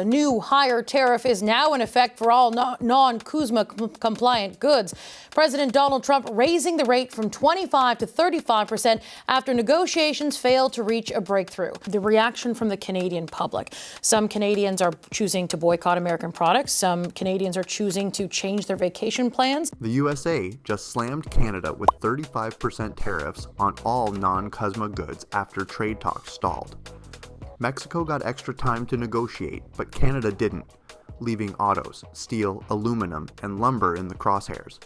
A new higher tariff is now in effect for all non-CUSMA compliant goods. President Donald Trump raising the rate from 25% to 35% after negotiations failed to reach a breakthrough. The reaction from the Canadian public. Some Canadians are choosing to boycott American products. Some Canadians are choosing to change their vacation plans. The USA just slammed Canada with 35% tariffs on all non-CUSMA goods after trade talks stalled. Mexico got extra time to negotiate, but Canada didn't, leaving autos, steel, aluminum, and lumber in the crosshairs.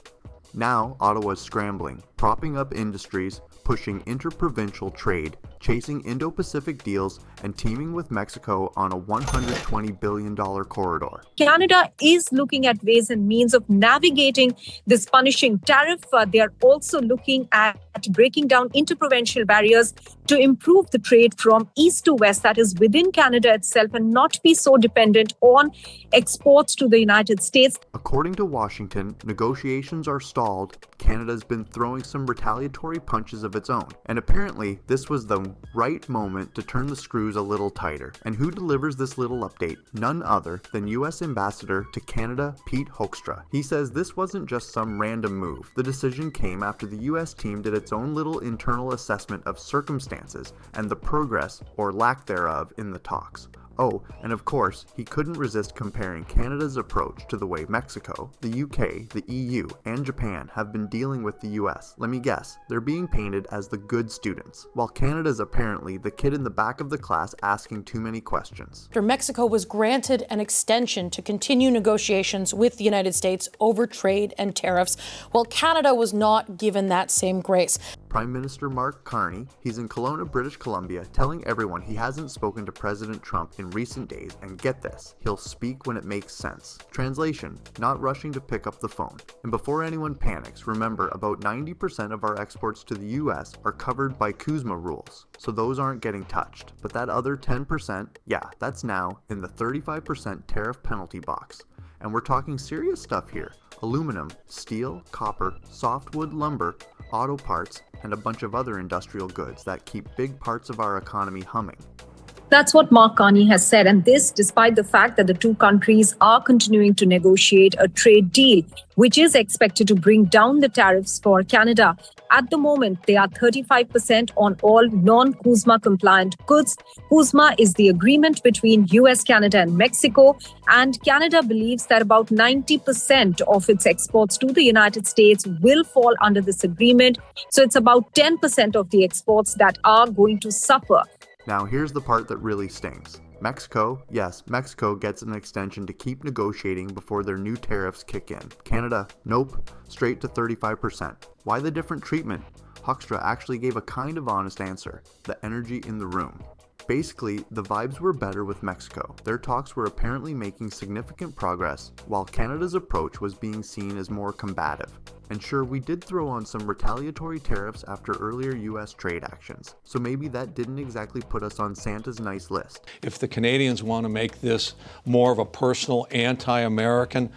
Now, Ottawa is scrambling, propping up industries, pushing interprovincial trade, chasing Indo-Pacific deals, and teaming with Mexico on a $120 billion corridor. Canada is looking at ways and means of navigating this punishing tariff. They are also looking at breaking down interprovincial barriers to improve the trade from east to west, that is within Canada itself, and not be so dependent on exports to the United States. According to Washington, negotiations are stalled. Canada's been throwing some retaliatory punches of its own, and apparently this was the right moment to turn the screws a little tighter. And who delivers this little update? None other than U.S. Ambassador to Canada, Pete Hoekstra. He says this wasn't just some random move. The decision came after the U.S. team did its own little internal assessment of circumstances and the progress, or lack thereof, in the talks. Oh, and of course, he couldn't resist comparing Canada's approach to the way Mexico, the UK, the EU, and Japan have been dealing with the US. Let me guess, they're being painted as the good students, while Canada's apparently the kid in the back of the class asking too many questions. After Mexico was granted an extension to continue negotiations with the United States over trade and tariffs, while Canada was not given that same grace. Prime Minister Mark Carney, he's in Kelowna, British Columbia, telling everyone he hasn't spoken to President Trump in recent days, and get this, he'll speak when it makes sense. Translation, not rushing to pick up the phone. And before anyone panics, remember about 90% of our exports to the US are covered by CUSMA rules, so those aren't getting touched. But that other 10%, yeah, that's now in the 35% tariff penalty box. And we're talking serious stuff here. Aluminum, steel, copper, softwood lumber, auto parts, and a bunch of other industrial goods that keep big parts of our economy humming. That's what Mark Carney has said, and this despite the fact that the two countries are continuing to negotiate a trade deal, which is expected to bring down the tariffs for Canada. At the moment, they are 35% on all non-CUSMA compliant goods. CUSMA is the agreement between US, Canada, and Mexico, and Canada believes that about 90% of its exports to the United States will fall under this agreement. So it's about 10% of the exports that are going to suffer. Now here's the part that really stings. Mexico, yes, Mexico gets an extension to keep negotiating before their new tariffs kick in. Canada, nope, straight to 35%. Why the different treatment? Hoekstra actually gave a kind of honest answer: the energy in the room. Basically, the vibes were better with Mexico. Their talks were apparently making significant progress, while Canada's approach was being seen as more combative. And sure, we did throw on some retaliatory tariffs after earlier US trade actions, so maybe that didn't exactly put us on Santa's nice list. If the Canadians want to make this more of a personal anti-American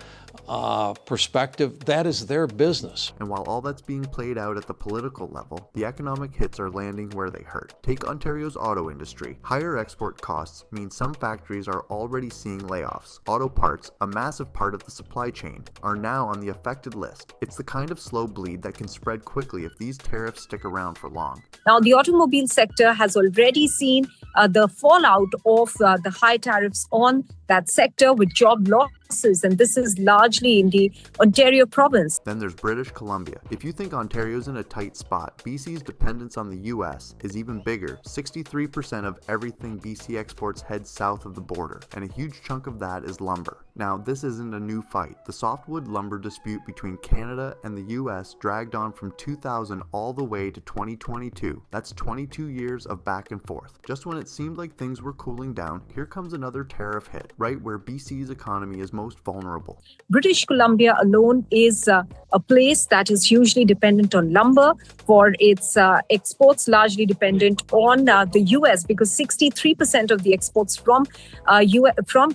perspective, that is their business. And while all that's being played out at the political level, the economic hits are landing where they hurt. Take Ontario's auto industry. Higher export costs mean some factories are already seeing layoffs. Auto parts, a massive part of the supply chain, are now on the affected list. It's the kind of slow bleed that can spread quickly if these tariffs stick around for long. Now, the automobile sector has already seen the fallout of the high tariffs on that sector with job losses, and this is largely in the Ontario province. Then there's British Columbia. If you think Ontario's in a tight spot, BC's dependence on the US is even bigger. 63% of everything BC exports heads south of the border, and a huge chunk of that is lumber. Now, this isn't a new fight. The softwood lumber dispute between Canada and the US dragged on from 2000 all the way to 2022. That's 22 years of back and forth. Just when it seemed like things were cooling down, here comes another tariff hit, right where BC's economy is most vulnerable. British Columbia alone is a place that is hugely dependent on lumber for its exports, largely dependent on the US, because 63% of the exports from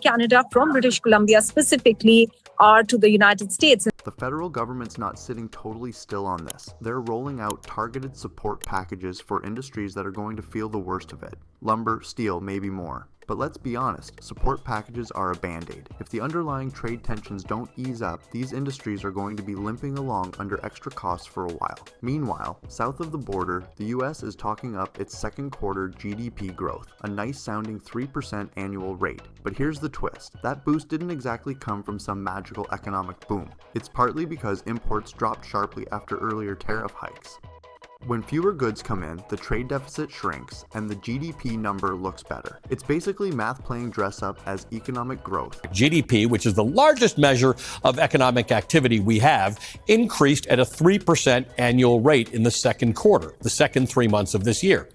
Canada, from British Columbia specifically, are to the United States. The federal government's not sitting totally still on this. They're rolling out targeted support packages for industries that are going to feel the worst of it. Lumber, steel, maybe more. But let's be honest, support packages are a band-aid. If the underlying trade tensions don't ease up, these industries are going to be limping along under extra costs for a while. Meanwhile, south of the border, the US is talking up its second quarter GDP growth, a nice sounding 3% annual rate. But here's the twist. That boost didn't exactly come from some magical economic boom. It's partly because imports dropped sharply after earlier tariff hikes. When fewer goods come in, the trade deficit shrinks, and the GDP number looks better. It's basically math playing dress up as economic growth. GDP, which is the largest measure of economic activity we have, increased at a 3% annual rate in the second quarter, the second 3 months of this year.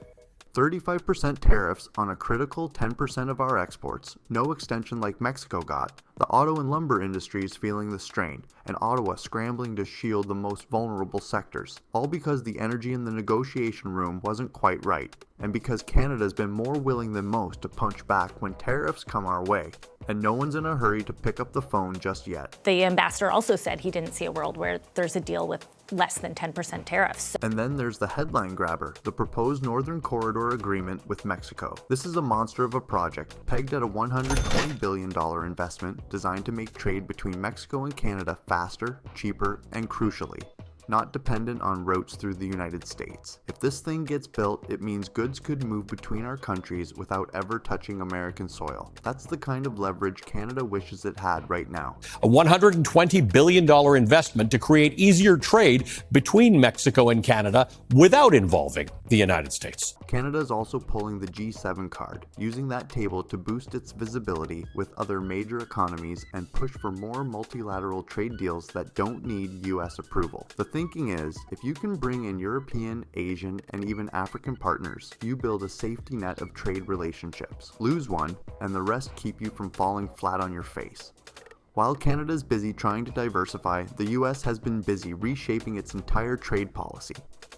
35% tariffs on a critical 10% of our exports, no extension like Mexico got. The auto and lumber industry is feeling the strain, and Ottawa scrambling to shield the most vulnerable sectors, all because the energy in the negotiation room wasn't quite right, and because Canada's been more willing than most to punch back when tariffs come our way, and no one's in a hurry to pick up the phone just yet. The ambassador also said he didn't see a world where there's a deal with less than 10% tariffs. And then there's the headline grabber, the proposed Northern Corridor Agreement with Mexico. This is a monster of a project, pegged at a $120 billion investment designed to make trade between Mexico and Canada faster, cheaper, and crucially, not dependent on routes through the United States. If this thing gets built, it means goods could move between our countries without ever touching American soil. That's the kind of leverage Canada wishes it had right now. A $120 billion investment to create easier trade between Mexico and Canada without involving the United States. Canada is also pulling the G7 card, using that table to boost its visibility with other major economies and push for more multilateral trade deals that don't need US approval. The thinking is, if you can bring in European, Asian, and even African partners, you build a safety net of trade relationships. Lose one, and the rest keep you from falling flat on your face. While Canada's busy trying to diversify, the US has been busy reshaping its entire trade policy.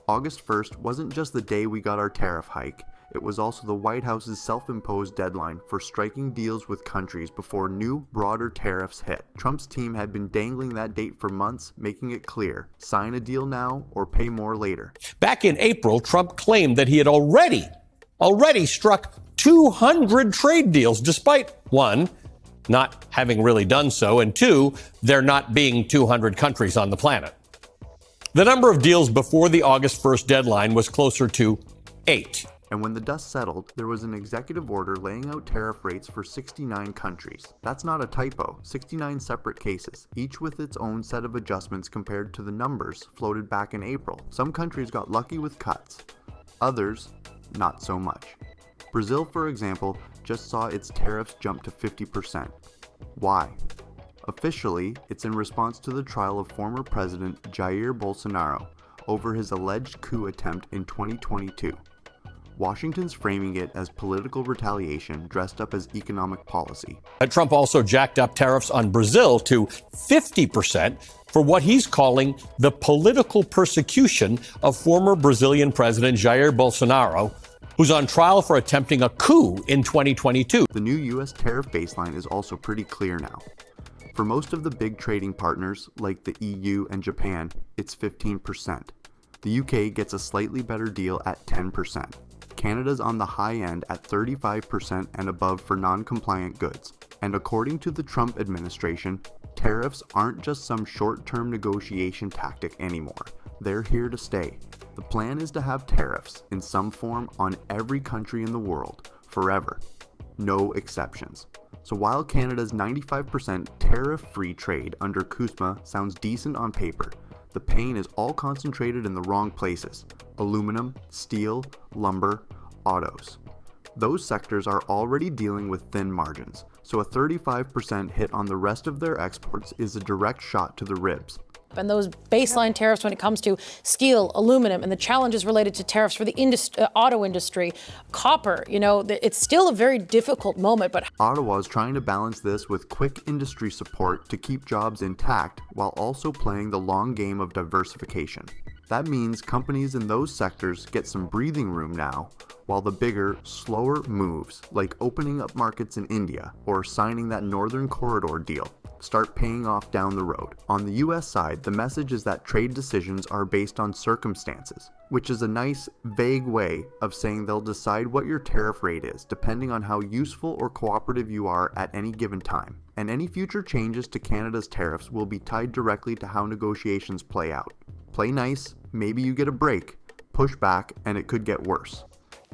August 1st wasn't just the day we got our tariff hike, it was also the White House's self-imposed deadline for striking deals with countries before new, broader tariffs hit. Trump's team had been dangling that date for months, making it clear, sign a deal now or pay more later. Back in April, Trump claimed that he had already struck 200 trade deals, despite one, not having really done so, and two, there not being 200 countries on the planet. The number of deals before the August 1st deadline was closer to 8. And when the dust settled, there was an executive order laying out tariff rates for 69 countries. That's not a typo, 69 separate cases, each with its own set of adjustments compared to the numbers floated back in April. Some countries got lucky with cuts, others not so much. Brazil, for example, just saw its tariffs jump to 50%. Why? Officially, it's in response to the trial of former President Jair Bolsonaro over his alleged coup attempt in 2022. Washington's framing it as political retaliation dressed up as economic policy. Trump also jacked up tariffs on Brazil to 50% for what he's calling the political persecution of former Brazilian President Jair Bolsonaro, who's on trial for attempting a coup in 2022. The new U.S. tariff baseline is also pretty clear now. For most of the big trading partners, like the EU and Japan, it's 15%. The UK gets a slightly better deal at 10%. Canada's on the high end at 35% and above for non-compliant goods. And according to the Trump administration, tariffs aren't just some short-term negotiation tactic anymore. They're here to stay. The plan is to have tariffs in some form on every country in the world, forever. No exceptions. So while Canada's 95% tariff-free trade under CUSMA sounds decent on paper, the pain is all concentrated in the wrong places: aluminum, steel, lumber, autos. Those sectors are already dealing with thin margins, so a 35% hit on the rest of their exports is a direct shot to the ribs. And those baseline tariffs when it comes to steel, aluminum, and the challenges related to tariffs for the auto industry, copper, it's still a very difficult moment. But Ottawa is trying to balance this with quick industry support to keep jobs intact while also playing the long game of diversification. That means companies in those sectors get some breathing room now, while the bigger, slower moves, like opening up markets in India or signing that Northern Corridor deal, start paying off down the road. On the US side, the message is that trade decisions are based on circumstances, which is a nice, vague way of saying they'll decide what your tariff rate is, depending on how useful or cooperative you are at any given time. And any future changes to Canada's tariffs will be tied directly to how negotiations play out. Play nice, maybe you get a break. Push back, and it could get worse.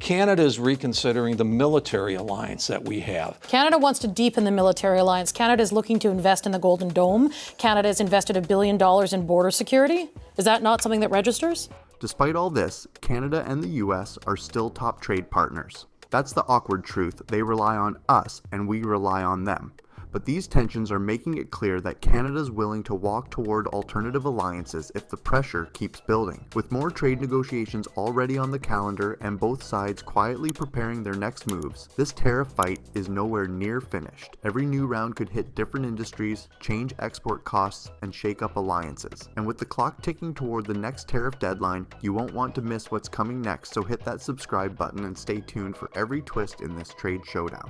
Canada is reconsidering the military alliance that we have. Canada wants to deepen the military alliance. Canada is looking to invest in the Golden Dome. Canada has invested $1 billion in border security. Is that not something that registers? Despite all this, Canada and the US are still top trade partners. That's the awkward truth. They rely on us, and we rely on them. But these tensions are making it clear that Canada is willing to walk toward alternative alliances if the pressure keeps building. With more trade negotiations already on the calendar and both sides quietly preparing their next moves, this tariff fight is nowhere near finished. Every new round could hit different industries, change export costs, and shake up alliances. And with the clock ticking toward the next tariff deadline, you won't want to miss what's coming next, so hit that subscribe button and stay tuned for every twist in this trade showdown.